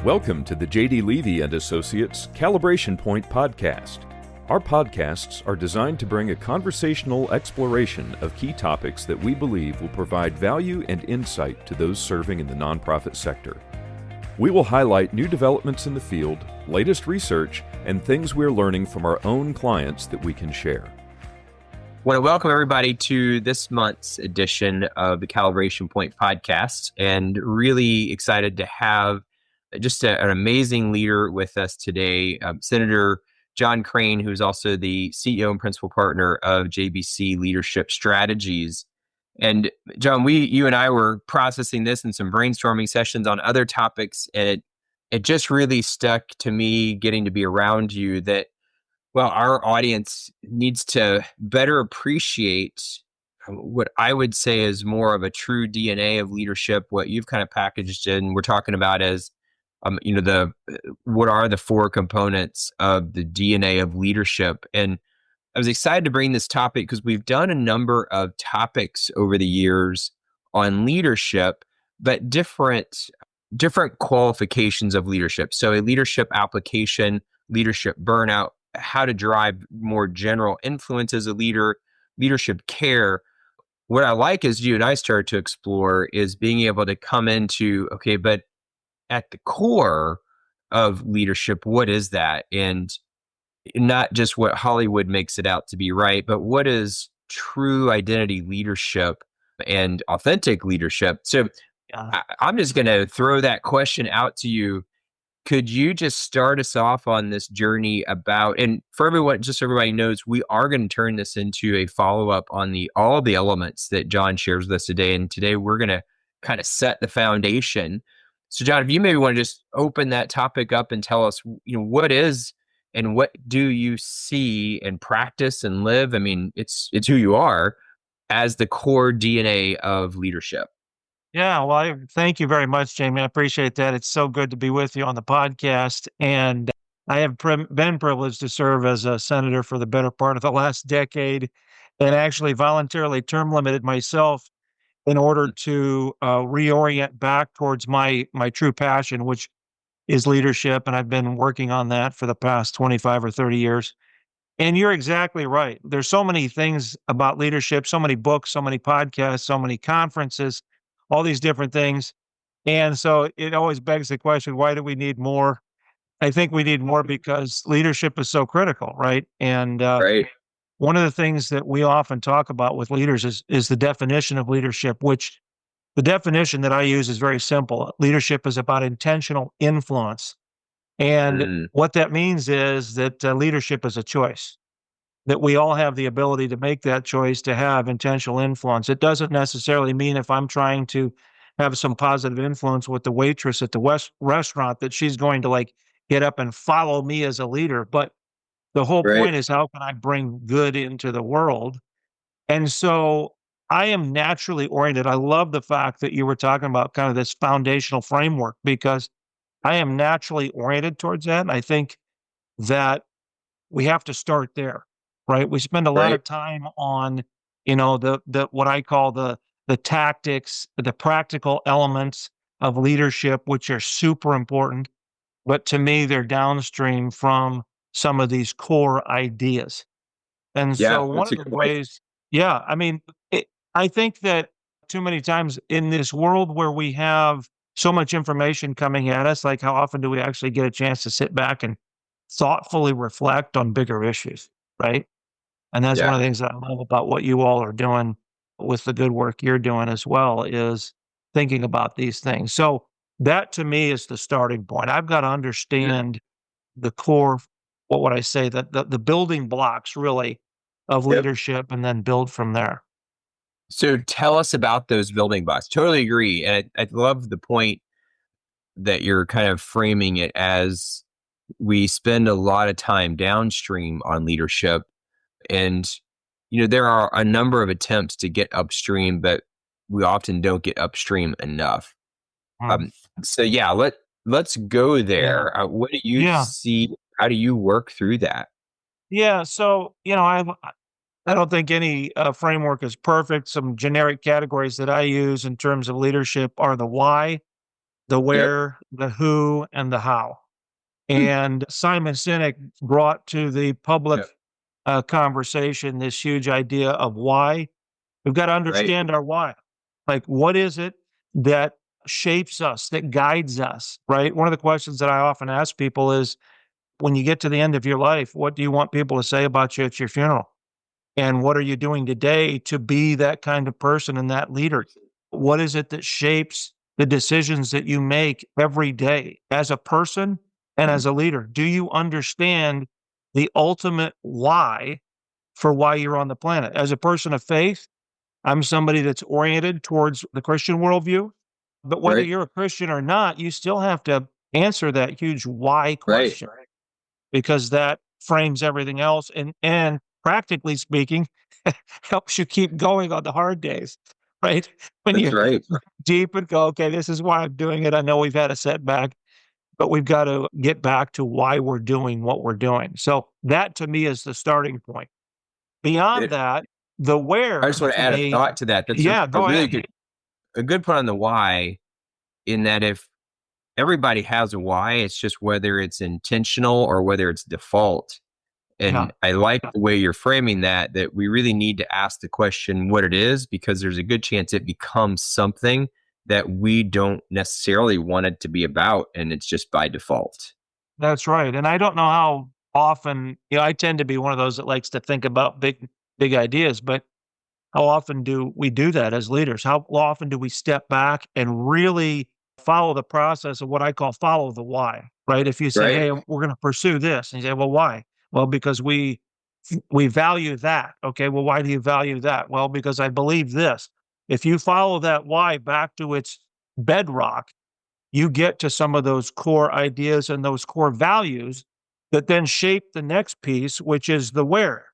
Welcome to the J.D. Levy and Associates Calibration Point podcast. Our podcasts are designed to bring a conversational exploration of key topics that we believe will provide value and insight to those serving in the nonprofit sector. We will highlight new developments in the field, latest research, and things we're learning from our own clients that we can share. I want to welcome everybody to this month's edition of the Calibration Point podcast, and really excited to have just an amazing leader with us today, Senator John Crane, who's also the CEO and principal partner of JBC Leadership Strategies. And John, you and I were processing this in some brainstorming sessions on other topics, and it just really stuck to me getting to be around you that, well, our audience needs to better appreciate what I would say is more of a true DNA of leadership, what you've kind of packaged in. We're talking about as what are the four components of the DNA of leadership? And I was excited to bring this topic because we've done a number of topics over the years on leadership, but different qualifications of leadership. So a leadership application, leadership burnout, how to drive more general influence as a leader, leadership care. What I like as you and I started to explore is being able to come into, okay, but at the core of leadership, what is that? And not just what Hollywood makes it out to be, right? But what is true identity leadership and authentic leadership? So I'm just going to throw that question out to you. Could you just start us off on this journey about, and for everyone, just so everybody knows, we are going to turn this into a follow-up on all the elements that John shares with us today. And today we're going to kind of set the foundation. So John, if you maybe want to just open that topic up and tell us, what is and what do you see and practice and live? I mean, it's who you are as the core DNA of leadership. Yeah, well, thank you very much, Jamie. I appreciate that. It's so good to be with you on the podcast. And I have been privileged to serve as a senator for the better part of the last decade, and actually voluntarily term limited myself in order to reorient back towards my true passion, which is leadership. And I've been working on that for the past 25 or 30 years. And you're exactly right. There's so many things about leadership, so many books, so many podcasts, so many conferences, all these different things. And so it always begs the question, why do we need more? I think we need more because leadership is so critical, right? And Right. one of the things that we often talk about with leaders is the definition of leadership, which the definition that I use is very simple. Leadership is about intentional influence. And what that means is that leadership is a choice, that we all have the ability to make that choice to have intentional influence. It doesn't necessarily mean if I'm trying to have some positive influence with the waitress at the restaurant that she's going to get up and follow me as a leader. But the whole point is, how can I bring good into the world? And so I am naturally oriented. I love the fact that you were talking about kind of this foundational framework, because I am naturally oriented towards that. And I think that we have to start there, right? We spend a lot of time on, the what I call the tactics, the practical elements of leadership, which are super important. But to me, they're downstream from some of these core ideas. And so one of the ways, I think that too many times in this world where we have so much information coming at us, like how often do we actually get a chance to sit back and thoughtfully reflect on bigger issues, right? And that's one of the things that I love about what you all are doing with the good work you're doing as well, is thinking about these things. So that to me is the starting point. I've got to understand the core, what would I say, the building blocks really of leadership, and then build from there. So tell us about those building blocks. Totally agree. And I love the point that you're kind of framing it as we spend a lot of time downstream on leadership. And, there are a number of attempts to get upstream, but we often don't get upstream enough. Let's go there. What do you see? How do you work through that? Yeah. So, I don't think any framework is perfect. Some generic categories that I use in terms of leadership are the why, the Yep. where, the who, and the how. And Simon Sinek brought to the public Yep. conversation this huge idea of why. We've got to Right. understand our why. Like, what is it that shapes us, that guides us, right? One of the questions that I often ask people is, when you get to the end of your life, what do you want people to say about you at your funeral? And what are you doing today to be that kind of person and that leader? What is it that shapes the decisions that you make every day as a person and as a leader? Do you understand the ultimate why for why you're on the planet? As a person of faith, I'm somebody that's oriented towards the Christian worldview. But whether Right. you're a Christian or not, you still have to answer that huge why Right. question, because that frames everything else. And practically speaking, helps you keep going on the hard days, right? When That's you right. deep and go, okay, this is why I'm doing it. I know we've had a setback, but we've got to get back to why we're doing what we're doing. So that to me is the starting point. Beyond It, that, the I where just want to to add a me, thought to that. That's yeah, a go really ahead. good, a good point on the why, in that if everybody has a why, it's just whether it's intentional or whether it's default. Yeah, And I like the way you're framing that we really need to ask the question what it is, because there's a good chance it becomes something that we don't necessarily want it to be about. And it's just by default. that's right. And I don't know how often, I tend to be one of those that likes to think about big ideas, but how often do we do that as leaders? How often do we step back and really follow the process of what I call follow the why, right? If you say, Right. "Hey, we're going to pursue this," and you say, "Well, why?" Well, because we value that. Okay, well, why do you value that? Well, because I believe this. If you follow that why back to its bedrock, you get to some of those core ideas and those core values that then shape the next piece, which is the where,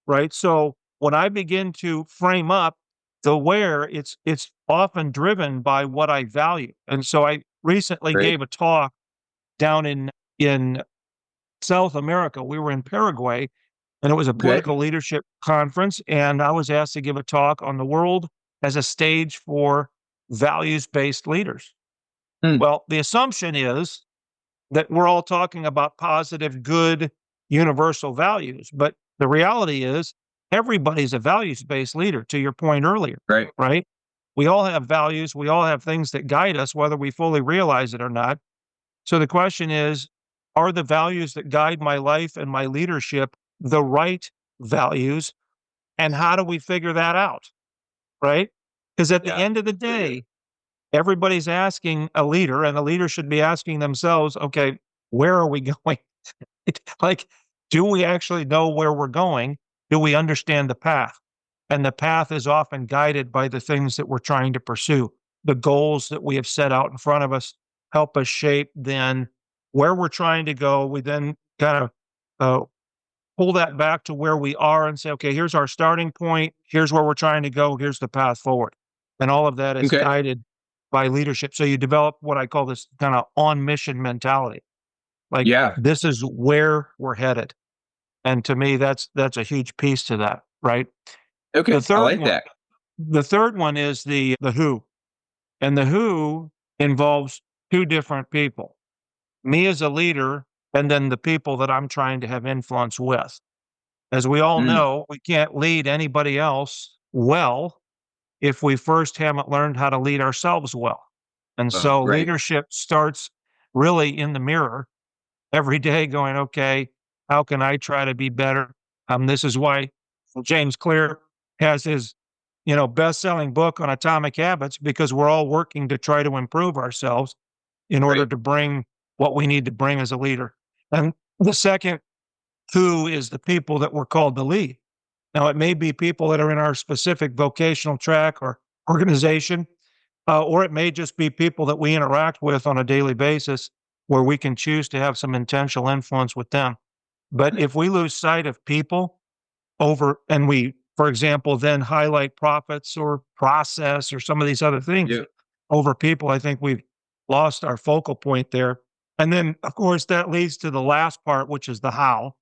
right? So when I begin to frame up the where, it's often driven by what I value. And so I recently Right. gave a talk down in South America. We were in Paraguay, and it was a Okay. political leadership conference, and I was asked to give a talk on the world as a stage for values-based leaders. Hmm. Well, the assumption is that we're all talking about positive, good, universal values. But the reality is, everybody's a values based leader, to your point earlier, Right. right? We all have values, we all have things that guide us, whether we fully realize it or not. So the question is, are the values that guide my life and my leadership the right values? And how do we figure that out? Right? Because at the Yeah. end of the day, everybody's asking a leader, and a leader should be asking themselves, okay, where are we going? Like, do we actually know where we're going? Do we understand the path? And the path is often guided by the things that we're trying to pursue. The goals that we have set out in front of us help us shape then where we're trying to go. We then kind of pull that back to where we are and say, okay, here's our starting point. Here's where we're trying to go. Here's the path forward. And all of that is Okay. guided by leadership. So you develop what I call this kind of on mission mentality. Like, Yeah. this is where we're headed. And to me, that's a huge piece to that, right? The Okay. I third like one, that. the third one is the who. And the who involves two different people. Me as a leader, and then the people that I'm trying to have influence with. As we all Mm. know, we can't lead anybody else well if we first haven't learned how to lead ourselves well. And so Right. leadership starts really in the mirror every day going, okay, how can I try to be better? This is why James Clear has his, best-selling book on atomic habits, because we're all working to try to improve ourselves in order Right. to bring what we need to bring as a leader. And the second who is the people that we're called to lead. Now, it may be people that are in our specific vocational track or organization, or it may just be people that we interact with on a daily basis where we can choose to have some intentional influence with them. But if we lose sight of people over, and we, for example, then highlight profits or process or some of these other things Yeah. over people, I think we've lost our focal point there. And then, of course, that leads to the last part, which is the how.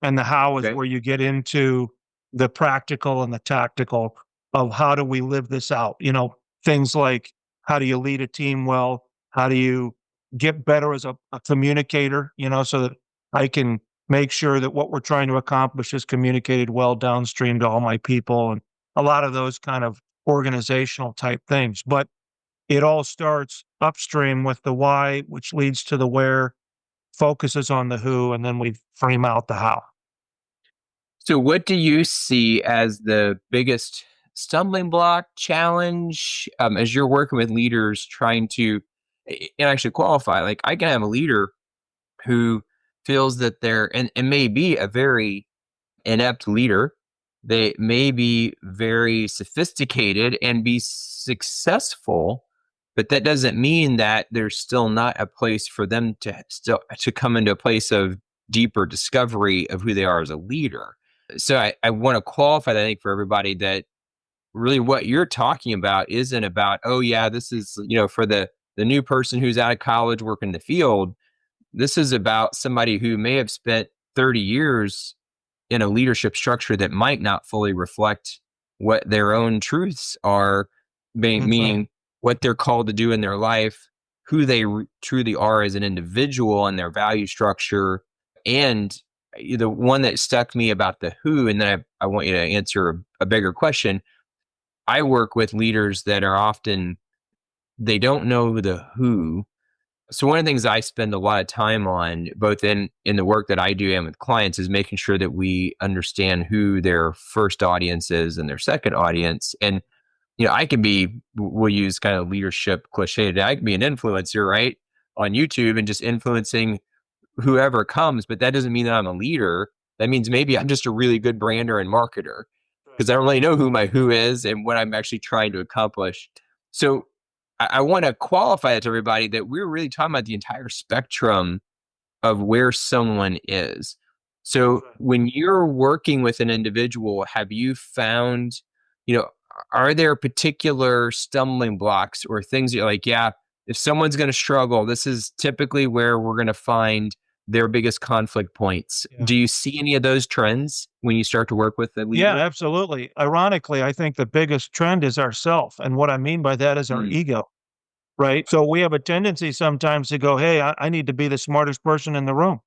And the how is Okay. where you get into the practical and the tactical of how do we live this out? Things like, how do you lead a team well? How do you get better as a communicator, so that I can make sure that what we're trying to accomplish is communicated well downstream to all my people, and a lot of those kind of organizational type things. But it all starts upstream with the why, which leads to the where, focuses on the who, and then we frame out the how. So, what do you see as the biggest stumbling block, challenge, as you're working with leaders trying to and actually qualify? Like, I can have a leader who feels that and may be a very inept leader. They may be very sophisticated and be successful, but that doesn't mean that there's still not a place for them to come into a place of deeper discovery of who they are as a leader. So I want to qualify that, I think, for everybody, that really what you're talking about isn't about, oh yeah, this is, for the new person who's out of college working the field. This is about somebody who may have spent 30 years in a leadership structure that might not fully reflect what their own truths are, meaning what they're called to do in their life, who they truly are as an individual and their value structure. And the one that stuck me about the who, and then I want you to answer a bigger question. I work with leaders that are often, they don't know the who. So one of the things I spend a lot of time on, both in the work that I do and with clients, is making sure that we understand who their first audience is and their second audience. And, we'll use kind of leadership cliche today. I can be an influencer, right, on YouTube and just influencing whoever comes, but that doesn't mean that I'm a leader. That means maybe I'm just a really good brander and marketer, because I don't really know who my who is and what I'm actually trying to accomplish. So I want to qualify that to everybody, that we're really talking about the entire spectrum of where someone is. So when you're working with an individual, have you found, are there particular stumbling blocks or things that you're like, yeah, if someone's going to struggle, this is typically where we're going to find their biggest conflict points? Yeah. Do you see any of those trends when you start to work with a leader? Yeah, absolutely. Ironically, I think the biggest trend is ourself. And what I mean by that is our ego, right? So we have a tendency sometimes to go, hey, I need to be the smartest person in the room.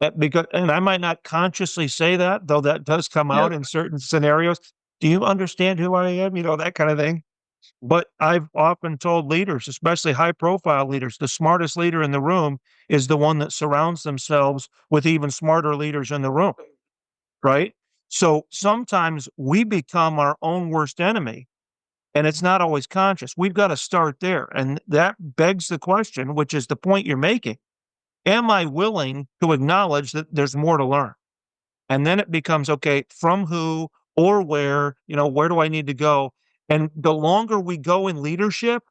And I might not consciously say that, though that does come out in certain scenarios. Do you understand who I am? That kind of thing. But I've often told leaders, especially high profile leaders, the smartest leader in the room is the one that surrounds themselves with even smarter leaders in the room, right? So sometimes we become our own worst enemy, and it's not always conscious. We've got to start there. And that begs the question, which is the point you're making. Am I willing to acknowledge that there's more to learn? And then it becomes, okay, from who or where do I need to go? And the longer we go in leadership,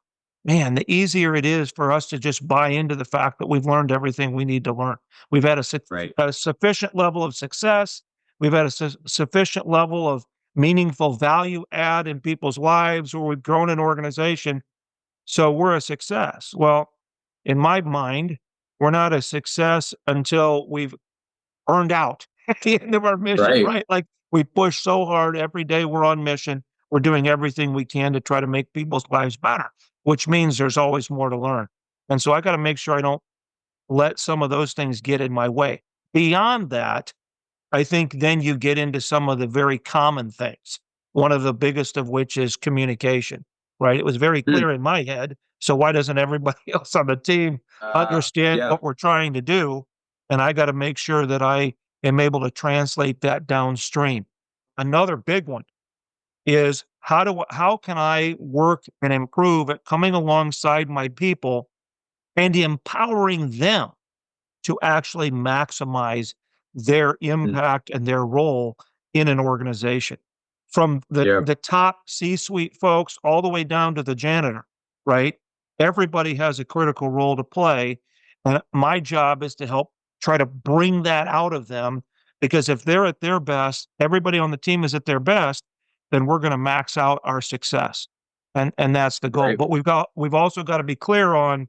man, the easier it is for us to just buy into the fact that we've learned everything we need to learn. We've had a sufficient level of success. We've had a sufficient level of meaningful value add in people's lives, or we've grown an organization. So we're a success. Well, in my mind, we're not a success until we've earned out at the end of our mission, right? Like, we push so hard every day, we're on mission. We're doing everything we can to try to make people's lives better, which means there's always more to learn. And so I got to make sure I don't let some of those things get in my way. Beyond that, I think then you get into some of the very common things. One of the biggest of which is communication, right? It was very clear in my head. So why doesn't everybody else on the team understand what we're trying to do? And I got to make sure that I am able to translate that downstream. Another big one is how can I work and improve at coming alongside my people and empowering them to actually maximize their impact and their role in an organization, from the top C-suite folks all the way down to the janitor, right? Everybody has a critical role to play. And my job is to help try to bring that out of them, because if they're at their best, everybody on the team is at their best, then we're going to max out our success. And that's the goal. But we've also got to be clear on,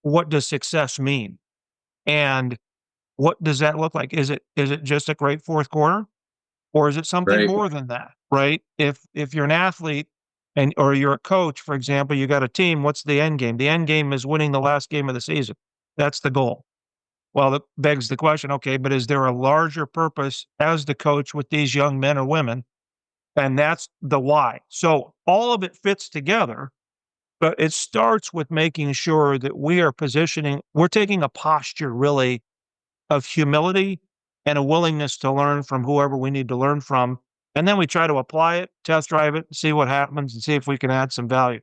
what does success mean? And what does that look like? Is it just a great fourth quarter, or is it something more than that, right? If you're an athlete and or you're a coach, for example, you got a team, what's the end game? The end game is winning the last game of the season. That's the goal. Well, that begs the question, okay, but is there a larger purpose as the coach with these young men or women? And that's the why. So all of it fits together, but it starts with making sure that we are positioning, we're taking a posture really of humility and a willingness to learn from whoever we need to learn from. And then we try to apply it, test drive it, see what happens, and see if we can add some value.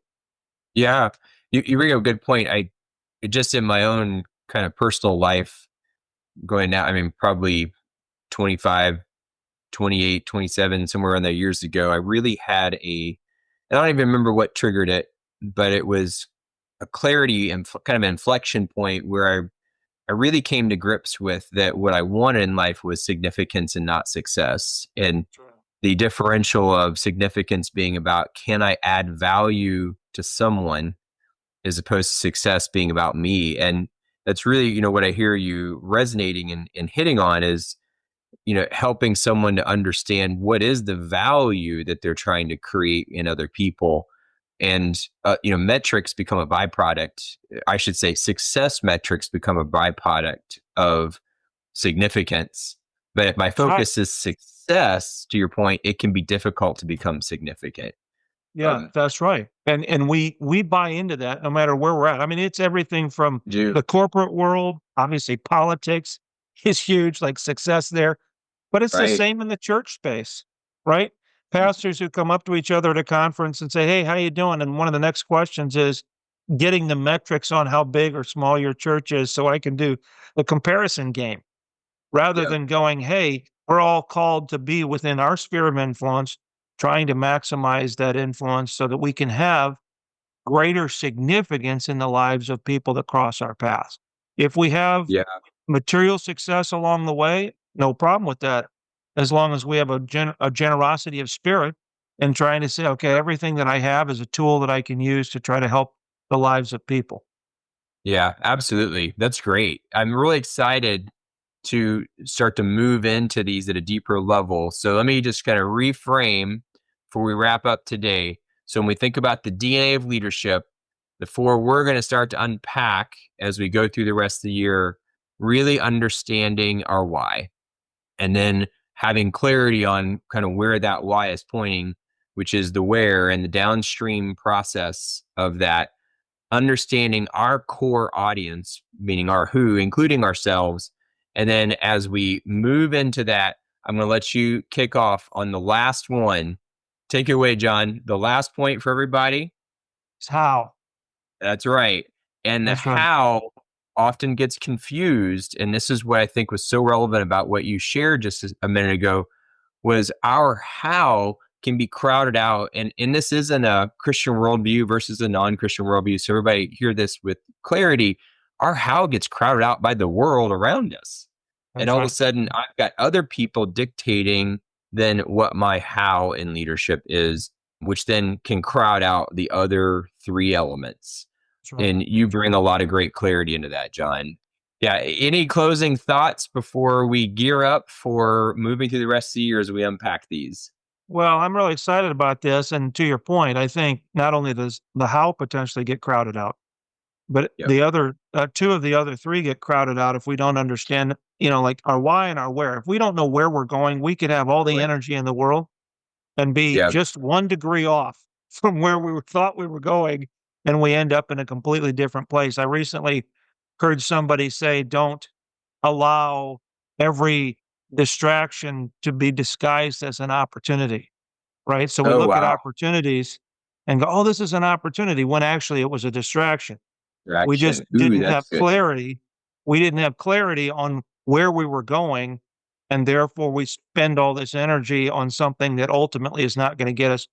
Yeah, you bring up a good point. I just in my own kind of personal life going now, I mean, probably 25, 28, 27, somewhere in there years ago, I really had I don't even remember what triggered it, but it was a clarity and kind of an inflection point where I really came to grips with that what I wanted in life was significance and not success. And the differential of significance being about, can I add value to someone, as opposed to success being about me? And that's really, what I hear you resonating and hitting on is, helping someone to understand what is the value that they're trying to create in other people. And, metrics become a byproduct. I should say success metrics become a byproduct of significance. But if my Right. focus is success, to your point, it can be difficult to become significant. Yeah, that's right. And we buy into that no matter where we're at. I mean, it's everything from Do the corporate world, obviously politics is huge, like success there, but it's the right? same in the church space, right? Pastors who come up to each other at a conference and say, "Hey, how you doing?" And one of the next questions is getting the metrics on how big or small your church is so I can do the comparison game rather Yep. than going, "Hey, we're all called to be within our sphere of influence, trying to maximize that influence so that we can have greater significance in the lives of people that cross our paths." If we have Yeah. material success along the way, no problem with that, as long as we have a generosity of spirit and trying to say, okay, everything that I have is a tool that I can use to try to help the lives of people. Yeah, absolutely. That's great. I'm really excited to start to move into these at a deeper level. So let me just kind of reframe before we wrap up today. So when we think about the DNA of leadership, the four we're going to start to unpack as we go through the rest of the year, really understanding our why, and then having clarity on kind of where that why is pointing, which is the where and the downstream process of that, understanding our core audience, meaning our who, including ourselves. And then as we move into that, I'm going to let you kick off on the last one. Take it away, John. The last point for everybody. It's how. That's right. And the That's right. how often gets confused. And this is what I think was so relevant about what you shared just a minute ago, was our how can be crowded out. And this isn't a Christian worldview versus a non-Christian worldview. So everybody hear this with clarity. Our how gets crowded out by the world around us. And That's all of a right. sudden I've got other people dictating then what my how in leadership is, which then can crowd out the other three elements. That's right. And you bring a lot of great clarity into that, John. Yeah. Any closing thoughts before we gear up for moving through the rest of the year as we unpack these? Well, I'm really excited about this. And to your point, I think not only does the how potentially get crowded out, but Yep. the other two of the other three get crowded out if we don't understand, like our why and our where. If we don't know where we're going, we could have all the Right. energy in the world and be Yeah. just 1 degree off from where thought we were going, and we end up in a completely different place. I recently heard somebody say, "Don't allow every distraction to be disguised as an opportunity." Right? So we Oh, look at wow. opportunities and go, "Oh, this is an opportunity," when actually it was a distraction. We just Direction. Ooh, didn't have that's good. clarity. We didn't have clarity on where we were going, and therefore we spend all this energy on something that ultimately is not gonna get us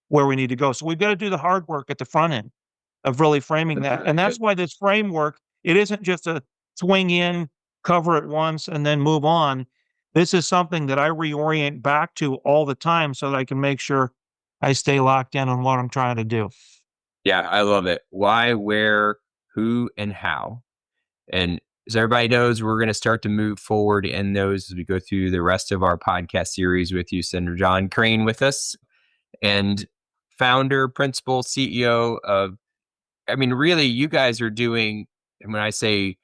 where we need to go. So we've gotta do the hard work at the front end of really framing That's that, really and good. that's why this framework, it isn't just a swing in, cover it once, and then move on. This is something that I reorient back to all the time so that I can make sure I stay locked in on what I'm trying to do. Yeah, I love it. Why, where, who, and how. And as everybody knows, we're going to start to move forward in those as we go through the rest of our podcast series with you, Senator John Crane, with us. And founder, principal, CEO of, I mean, really, you guys are doing, and when I say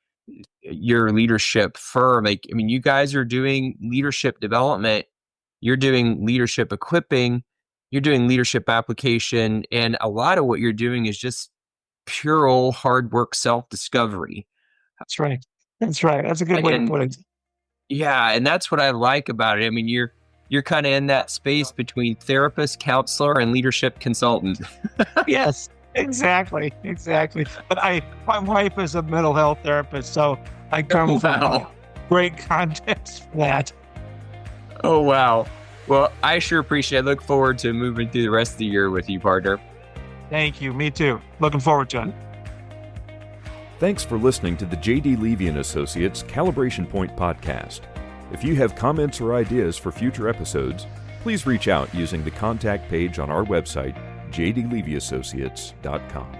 your leadership firm, like, I mean, you guys are doing leadership development, you're doing leadership equipping, you're doing leadership application, and a lot of what you're doing is just pure old hard work, self-discovery. That's right. That's right. That's a good way to put it. Yeah, and that's what I like about it. I mean, you're kind of in that space between therapist, counselor, and leadership consultant. Yes, exactly. But my wife is a mental health therapist, so I come from great context for that. Oh, wow. Well, I sure appreciate it. I look forward to moving through the rest of the year with you, partner. Thank you. Me too. Looking forward to it. Thanks for listening to the J.D. Levy & Associates Calibration Point podcast. If you have comments or ideas for future episodes, please reach out using the contact page on our website, jdlevyassociates.com.